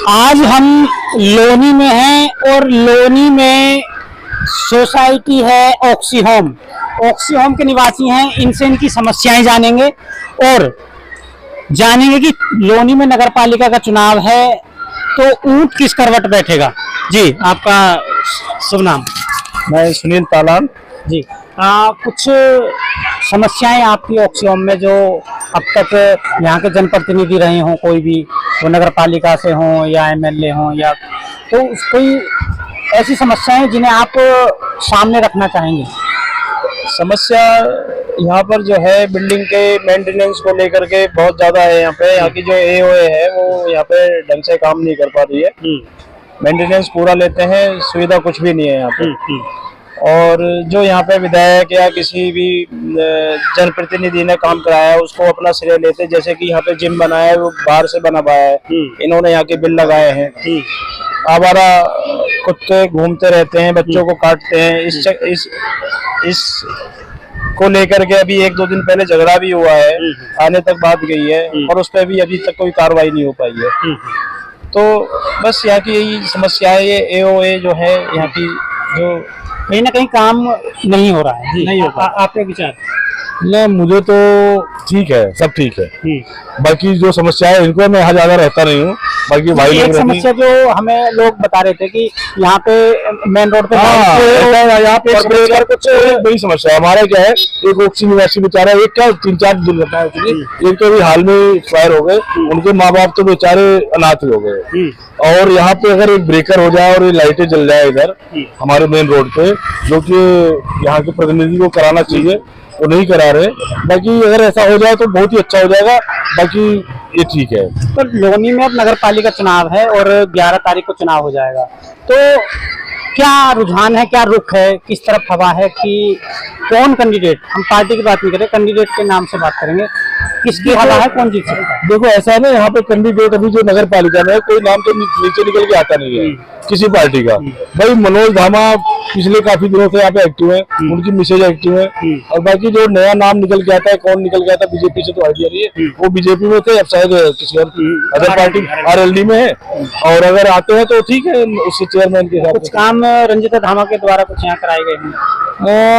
आज हम लोनी में हैं और लोनी में सोसाइटी है ऑक्सी होम। ऑक्सी होम के निवासी हैं, इनसे इनकी समस्याएं जानेंगे और जानेंगे कि लोनी में नगर पालिका का चुनाव है तो ऊंट किस करवट बैठेगा। जी, आपका शुभ नाम? मैं सुनील तालान जी। कुछ समस्याएं आपकी ऑक्सी होम में जो अब तक यहाँ के जनप्रतिनिधि रहे हों, कोई भी, वो नगर पालिका से हों या एमएलए हों, या तो कोई ऐसी समस्याएं जिन्हें आप सामने रखना चाहेंगे? समस्या यहाँ पर जो है बिल्डिंग के मेंटेनेंस को लेकर के बहुत ज्यादा है। यहाँ की जो एओए है वो यहाँ पे ढंग से काम नहीं कर पा रही है। मेंटेनेंस पूरा लेते हैं, सुविधा कुछ भी नहीं है यहाँ पे। और जो यहाँ पे विधायक या किसी भी जनप्रतिनिधि ने काम कराया है उसको अपना श्रेय लेते हैं। जैसे कि यहाँ पे जिम बनाया है वो बाहर से बना पाया है, इन्होंने यहाँ के बिल लगाए हैं। आवारा कुत्ते घूमते रहते हैं, बच्चों को काटते हैं। इस को लेकर के अभी 1-2 दिन पहले झगड़ा भी हुआ है, आने तक बात गई है और उस पर भी अभी तक कोई कार्रवाई नहीं हो पाई है। तो बस यहाँ की यही समस्या है। ये एओए जो है यहाँ की जो कहीं ना कहीं काम नहीं हो रहा है। जी, नहीं हो रहा। आपके विचार? नहीं, मुझे तो ठीक है, सब ठीक है। बाकी जो समस्या है इनको मैं यहाँ ज्यादा रहता नहीं हूँ। बाकी भाई एक समस्या जो हमें लोग बता रहे थे कि यहाँ पे मेन रोड पे यहाँ पे कुछ बड़ी समस्या है। हमारा क्या है, एक ऑक्सी निवासी बेचारा, एक क्या 3-4 दुर्घटना हो चुकी। एक तो अभी हाल में एक्सपायर हो गए, उनके माँ बाप तो बेचारे अनाथ हो गए। और यहाँ पे अगर एक ब्रेकर हो जाए और ये लाइटें जल जाए इधर हमारे मेन रोड पे, जो कि यहाँ के प्रतिनिधि को कराना चाहिए, वो नहीं करा रहे। बाकी अगर ऐसा हो जाए तो बहुत ही अच्छा हो जाएगा। बाकी ये ठीक है। तो लोनी में अब नगर पालिका चुनाव है और 11 तारीख को चुनाव हो जाएगा, तो क्या रुझान है, क्या रुख है, किस तरफ हवा है कि कौन कैंडिडेट, हम पार्टी की बात नहीं करें, कैंडिडेट के नाम से बात करेंगे, किसकी हवा है, कौन जीत सकता है? देखो ऐसा है ना, यहाँ पे कैंडिडेट अभी जो नगर पालिका में कोई नाम तो नीचे निकल के आता नहीं है किसी पार्टी का। भाई मनोज धामा पिछले काफी दिनों से यहाँ पे एक्टिव है, उनकी मिसेज एक्टिव है। और बाकी जो नया नाम निकल के आता है, कौन निकल के आता है बीजेपी से तो आइडिया नहीं है। वो बीजेपी में थे, अब शायद किसी अदर पार्टी आरएलडी में है। और अगर आते हैं तो ठीक है, उससे चेयरमैन के साथ कुछ काम रंजिता धामा के द्वारा कुछ यहाँ कराए गए हैं?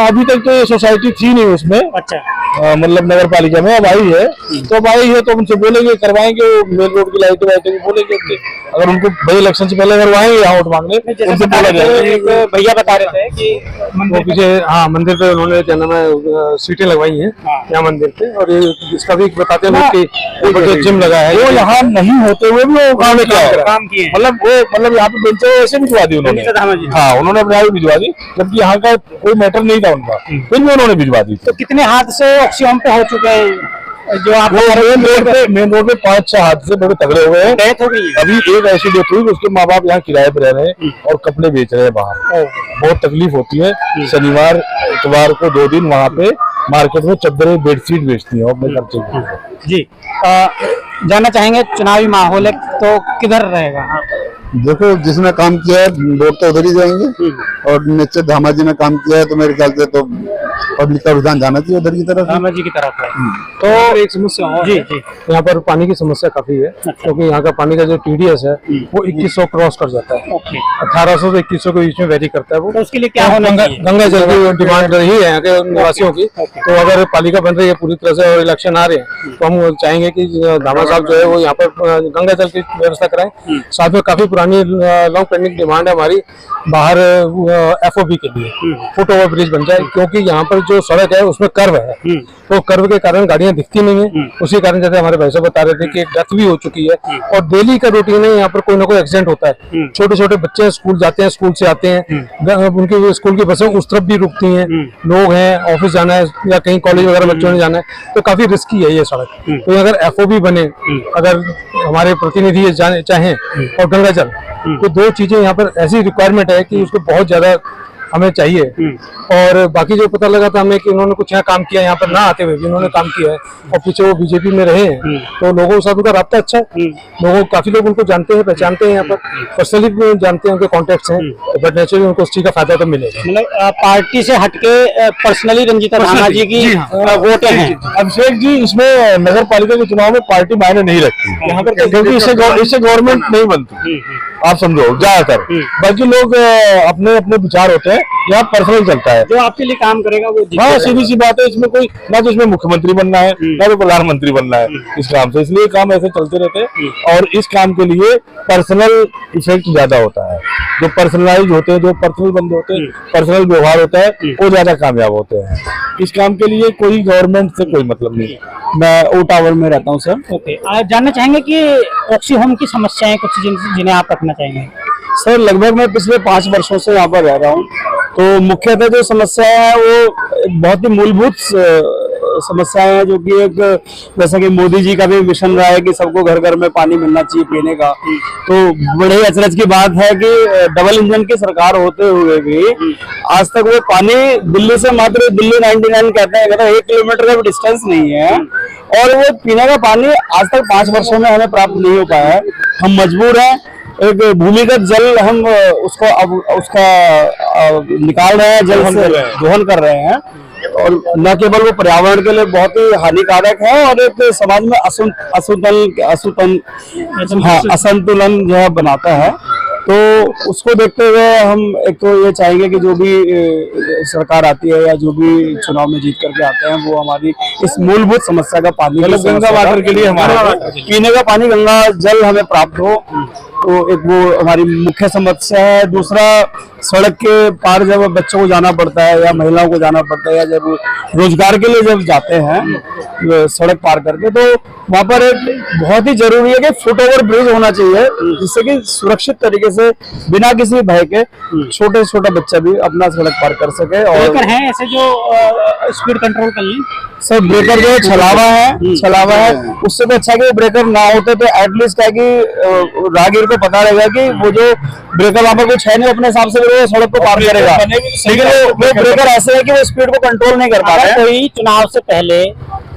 अभी तक तो ये सोसाइटी थी नहीं उसमें। अच्छा। मतलब नगर पालिका में अब आई है, तो अब आई है तो उनसे बोलेंगे, करवाएंगे। मेन रोड की लाइटें वाइटें भी बोलेंगे उनके, अगर उनको भाई इलेक्शन से पहले करवाएंगे यहाँ वोट मांगने, उनसे बोला जाएगा। भैया बता रहे थे कि वो पीछे मंदिर पे उन्होंने क्या नाम है सीटें लगवाई हैं यहाँ मंदिर पे। और ये इसका भी बताते हैं कि जिम लगा है, वो यहाँ नहीं होते हुए भी वो काम किए, मतलब यहाँ पे बेंचे ऐसे भिजवा दी उन्होंने। हाँ, उन्होंने अपने आप भिजवा दी, जबकि यहाँ का कोई मैटर नहीं था उनका, फिर भी उन्होंने भिजवा दी। तो कितने हादसे ऑक्सी होम पे हो चुके हैं जो आप मेन रोड पे 5-6 हादसे बड़े तगड़े हुए हैं। डेथ हो गई? अभी एक ऐसी डेथ हुई, उसके माँ बाप यहाँ किराए पे रह रहे हैं और कपड़े बेच रहे हैं बाहर। बहुत तकलीफ होती है। शनिवार इतवार को 2 दिन वहाँ पे मार्केट में चद्दरें बेडशीट बेचती है अपने खर्चे के। जी, जानना चाहेंगे चुनावी माहौल है तो किधर रहेगा? देखो, जिसने काम किया है वोट तो उधर ही जाएंगे, और निश्चित धामा जी ने काम किया है तो मेरे ख्याल से तो पब्लिक का रुझान जाना चाहिए उधर की तरफ। धामा जी की तरफ है। तो एक समस्या और जी, है, यहाँ पर पानी की समस्या काफी है। क्योंकि यहाँ का पानी का जो टीडीएस है वो 2100 क्रॉस कर जाता है। 1800 से 2100 के बीच में वेरी करता है वो। तो उसके लिए क्या होना चाहिए? गंगा जल की डिमांड रही है यहाँ के निवासियों की। तो अगर पालिका बन रही है पूरी तरह से और इलेक्शन आ रहे हैं तो हम चाहेंगे कि धामा साहब जो है वो यहाँ पर गंगा जल की व्यवस्था कराएं। साथ में काफी पुरानी लॉन्ग पेंडिंग डिमांड है हमारी, बाहर एफओबी के लिए फुट ओवर ब्रिज बन जाए। क्योंकि यहाँ पर जो सड़क है उसमें कर्व है, तो कर्व के कारण गाड़ियां दिखती नहीं है। उसी कारण जैसे हमारे भाई साहब बता रहे थे कि एक डेथ भी हो चुकी है। और डेली का रूटीन है, यहाँ पर कोई ना कोई एक्सीडेंट होता है। छोटे छोटे बच्चे स्कूल जाते हैं, स्कूल से आते हैं, उनकी स्कूल की बसें उस तरफ भी रुकती हैं। लोग हैं, ऑफिस जाना है या कहीं कॉलेज वगैरह बच्चों ने जाना है, तो काफी रिस्की है ये सड़क। तो अगर एफओबी बने, अगर हमारे प्रतिनिधि चाहें, और गंगा जल, तो 2 चीजें यहाँ पर ऐसी रिक्वायरमेंट है कि उसको बहुत ज्यादा हमें चाहिए। और बाकी जो पता लगा था हमें कि उन्होंने कुछ यहाँ काम किया, यहाँ पर ना आते हुए भी उन्होंने काम किया है और पीछे वो बीजेपी में रहे हैं, तो लोगों के साथ उनका राब्ता अच्छा है। लोगों काफी लोग उनको जानते हैं, पहचानते हैं, यहाँ पर पर्सनली जानते हैं, उनके कॉन्टेक्ट्स हैं, बट नेचुरली उनको उस चीज का फायदा तो मिलेगा। मतलब पार्टी से हटके पर्सनली रंजीता धामा जी की वोटें हैं। अभिषेक जी, इसमें नगर पालिका के चुनाव में पार्टी मायने नहीं रखती यहाँ पर, क्योंकि इससे गवर्नमेंट नहीं बनती, आप समझो ज्यादातर। बाकी लोग अपने अपने विचार होते हैं, यहाँ पर्सनल चलता है। जो आपके लिए काम करेगा वो जीतेगा। हाँ, सीधी सी बात है, इसमें कोई ना तो इसमें मुख्यमंत्री बनना है ना तो प्रधानमंत्री बनना है इस काम से, इसलिए काम ऐसे चलते रहते हैं। और इस काम के लिए पर्सनल इफेक्ट ज्यादा होता है, जो पर्सनलाइज होते हैं, जो पर्सनल बंदे होते हैं, पर्सनल व्यवहार होता है, वो ज्यादा कामयाब होते हैं। इस काम के लिए कोई गवर्नमेंट से कोई मतलब नहीं। मैं ओ टावर में रहता हूँ सर। ओके, आप जानना चाहेंगे कि ऑक्सी होम की समस्याएं कुछ जिन्हें आप रखना चाहेंगे? सर, लगभग मैं पिछले 5 वर्षों से यहाँ पर रह रहा हूँ, तो मुख्यतः जो समस्या है वो बहुत ही मूलभूत समस्याएं हैं, जो कि एक जैसा कि मोदी जी का भी मिशन रहा है कि सबको घर घर में पानी मिलना चाहिए पीने का। तो बड़े अचरज की बात है कि डबल इंजन की सरकार होते हुए भी आज तक वो पानी दिल्ली से मात्र दिल्ली 99 कहते हैं, मतलब 1 किलोमीटर का भी डिस्टेंस नहीं है, और वो पीने का पानी आज तक 5 वर्षों में हमें प्राप्त नहीं हो पाया है। हम मजबूर हैं, एक भूमिगत जल हम उसको अब उसका निकाल रहे हैं, जल से दोहन कर रहे हैं, और न केवल वो पर्यावरण के लिए बहुत ही हानिकारक है और एक समाज में असंतुलन जो है बनाता है। तो उसको देखते हुए हम एक तो ये चाहेंगे कि जो भी सरकार आती है या जो भी चुनाव में जीत करके आते हैं, वो हमारी इस मूलभूत समस्या का पानी, गंगा वाटर के लिए हमारा पीने का पानी, गंगा जल हमें प्राप्त हो, तो एक वो हमारी मुख्य समस्या है। दूसरा, सड़क के पार जब बच्चों को जाना पड़ता है या महिलाओं को जाना पड़ता है या जब रोजगार के लिए जब जाते हैं सड़क पार करके, तो वहाँ पर एक बहुत ही जरूरी है कि फुट ओवर ब्रिज होना चाहिए, जिससे कि सुरक्षित तरीके से बिना किसी भय के छोटा बच्चा भी अपना सड़क पार कर सके। और हैं ऐसे जो स्पीड कंट्रोल कर लें? सर, ब्रेकर जो छलावा है उससे तो अच्छा कि ब्रेकर ना होते तो एटलीस्ट है कि राहगीर को पता रहेगा कि वो जो ब्रेकर वहाँ पर कुछ है नहीं, अपने हिसाब से वो सड़क को पार करेगा। लेकिन वो ब्रेकर ऐसे है कि वो स्पीड को कंट्रोल नहीं कर पा रहा है। कोई चुनाव से पहले,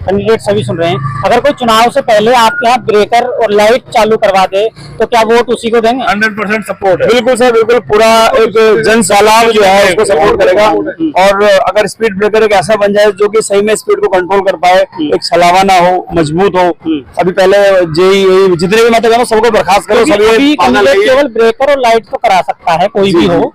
कैंडिडेट सभी सुन रहे हैं, अगर कोई चुनाव से पहले आपके यहाँ ब्रेकर और लाइट चालू करवा दे तो क्या वोट उसी को देंगे? 100% सपोर्ट है। बिल्कुल सर, बिल्कुल। पूरा एक जन सैलाब जो है उसको सपोर्ट करेगा, और अगर स्पीड ब्रेकर एक ऐसा बन जाए जो कि सही में स्पीड को कंट्रोल कर पाए, एक छलावा ना हो, मजबूत हो। अभी पहले जेई जितने भी मतलब है सबको बर्खास्त करो, सभी केवल ब्रेकर और लाइट तो करा सकता है, कोई भी हो।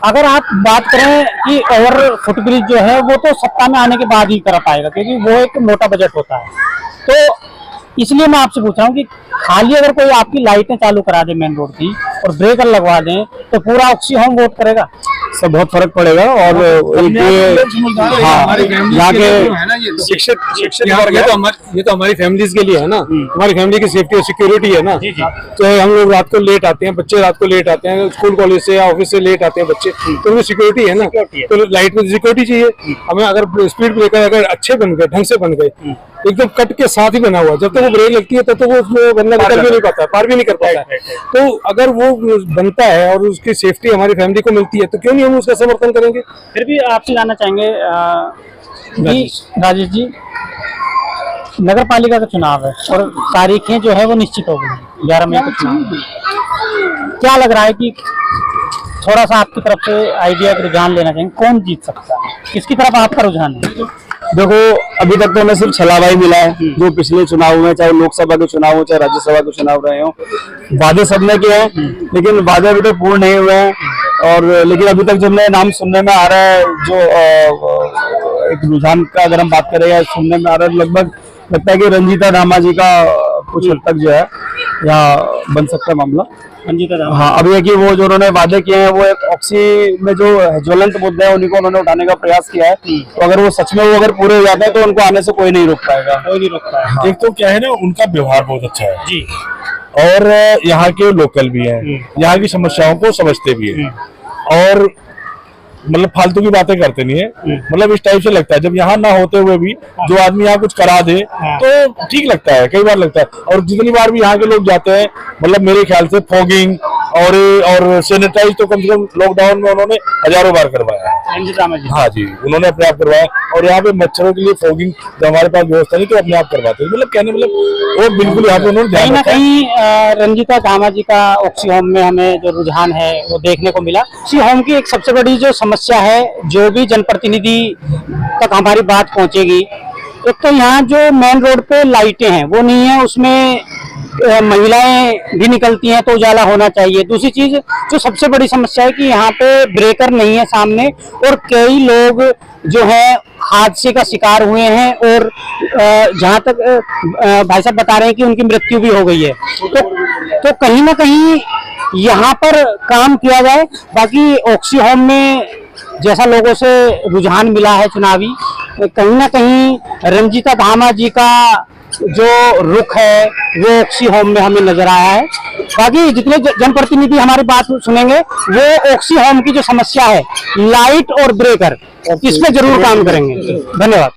अगर आप बात करें कि ओवर फुटब्रिज जो है वो तो सत्ता में आने के बाद ही कर पाएगा, क्योंकि वो एक मोटा बजट होता है। तो इसलिए मैं आपसे पूछ रहा हूँ कि खाली अगर कोई आपकी लाइटें चालू करा दे मेन रोड की और ब्रेकर लगवा दें तो पूरा ऑक्सी होम वोट करेगा? सब बहुत फर्क पड़ेगा। और यहाँ के शिक्षित ये तो हमारी फैमिलीज के लिए है ना, हमारी फैमिली की सेफ्टी और सिक्योरिटी है ना। तो हम लोग रात को लेट आते हैं, बच्चे रात को लेट आते हैं, स्कूल कॉलेज से या ऑफिस से लेट आते हैं बच्चे, तो उनकी सिक्योरिटी है ना। तो लाइट में सिक्योरिटी चाहिए हमें। अगर स्पीड ब्रेकर अगर अच्छे बन गए, ढंग से बन गए, एकदम कट के साथ ही बना हुआ, जब तक वो ब्रेक लगती है तब तो वो उसमें बंदा निकल भी नहीं पाता, पार भी नहीं कर पाता है। तो अगर वो बनता है और उसकी सेफ्टी हमारी फैमिली को मिलती है तो क्यों नहीं हम उसका समर्थन करेंगे। फिर भी आपसे जानना चाहेंगे राजेश जी, नगर पालिका का चुनाव है और तारीखें जो है वो निश्चित हो गई, 11 मई को चुनाव। क्या लग रहा है कि थोड़ा सा आपकी तरफ से आइडिया का रुझान लेना चाहेंगे, कौन जीत सकता है, किसकी तरफ आपका रुझान है? देखो, अभी तक तो हमें सिर्फ छलावा ही मिला है। जो पिछले चुनाव में, चाहे लोकसभा के चुनाव हो चाहे राज्यसभा के चुनाव रहे हो, वादे सबने किए हैं, लेकिन वादे अभी तक पूर्ण नहीं हुए हैं। और लेकिन अभी तक जो हमें नाम सुनने में आ रहा है, जो एक रुझान का अगर हम बात करें या सुनने में आ रहा है, लगभग लगता है कि रंजीता धामा जी का कुछ हद तक जो है यहाँ बन सकता है मामला। रंजीता धामा, हाँ, अभी है कि वो जो उन्होंने वादे किए हैं, वो एक ऑक्सी में जो ज्वलंत मुद्दे हैं उन्हीं को उन्होंने उठाने का प्रयास किया है। तो अगर वो सच में वो अगर पूरे हो जाते हैं तो उनको आने से कोई नहीं रोक पाएगा, कोई नहीं रोक पाएगा। हाँ। एक तो क्या है ना, उनका व्यवहार बहुत अच्छा है जी, और यहाँ के लोकल भी हैं, यहाँ की समस्याओं को समझते भी हैं, और मतलब फालतू की बातें करते नहीं है। मतलब इस टाइप से लगता है जब यहाँ ना होते हुए भी जो आदमी यहाँ कुछ करा दे तो ठीक लगता है, कई बार लगता है। और जितनी बार भी यहाँ के लोग जाते हैं, मतलब मेरे ख्याल से फॉगिंग और सैनिटाइज तो कम से कम लॉकडाउन में उन्होंने हजारों बार करवाया है। रंजीत रामा जी। हाँ जी, उन्होंने अपने आप करवाया। और यहाँ पे मच्छरों के लिए फॉगिंग जो हमारे पास व्यवस्था नहीं, तो अपने आप करवाते हैं। मतलब कहने मतलब वो बिल्कुल यहाँ पे उन्होंने कहीं ध्यान ना रखा है। कहीं रंजीता धामा जी का ऑक्सी होम में हमें जो रुझान है वो देखने को मिला। ऑक्सी होम की एक सबसे बड़ी जो समस्या है, जो भी जनप्रतिनिधि तक हमारी बात पहुंचेगी, एक तो यहाँ जो मेन रोड पे लाइटें हैं वो नहीं है, उसमें महिलाएं भी निकलती हैं तो उजाला होना चाहिए। दूसरी चीज जो सबसे बड़ी समस्या है कि यहाँ पे ब्रेकर नहीं है सामने, और कई लोग जो है हादसे का शिकार हुए हैं, और जहाँ तक भाई साहब बता रहे हैं कि उनकी मृत्यु भी हो गई है। तो कहीं ना कहीं यहाँ पर काम किया जाए। बाकी ऑक्सी होम में जैसा लोगों से रुझान मिला है चुनावी, कहीं ना कहीं रंजीता धामा जी का जो रुख है वो ऑक्सी होम में हमें नजर आया है। बाकी जितने जनप्रतिनिधि हमारी बात सुनेंगे वो ऑक्सी होम की जो समस्या है, लाइट और ब्रेकर, इसमें जरूर काम करेंगे। धन्यवाद।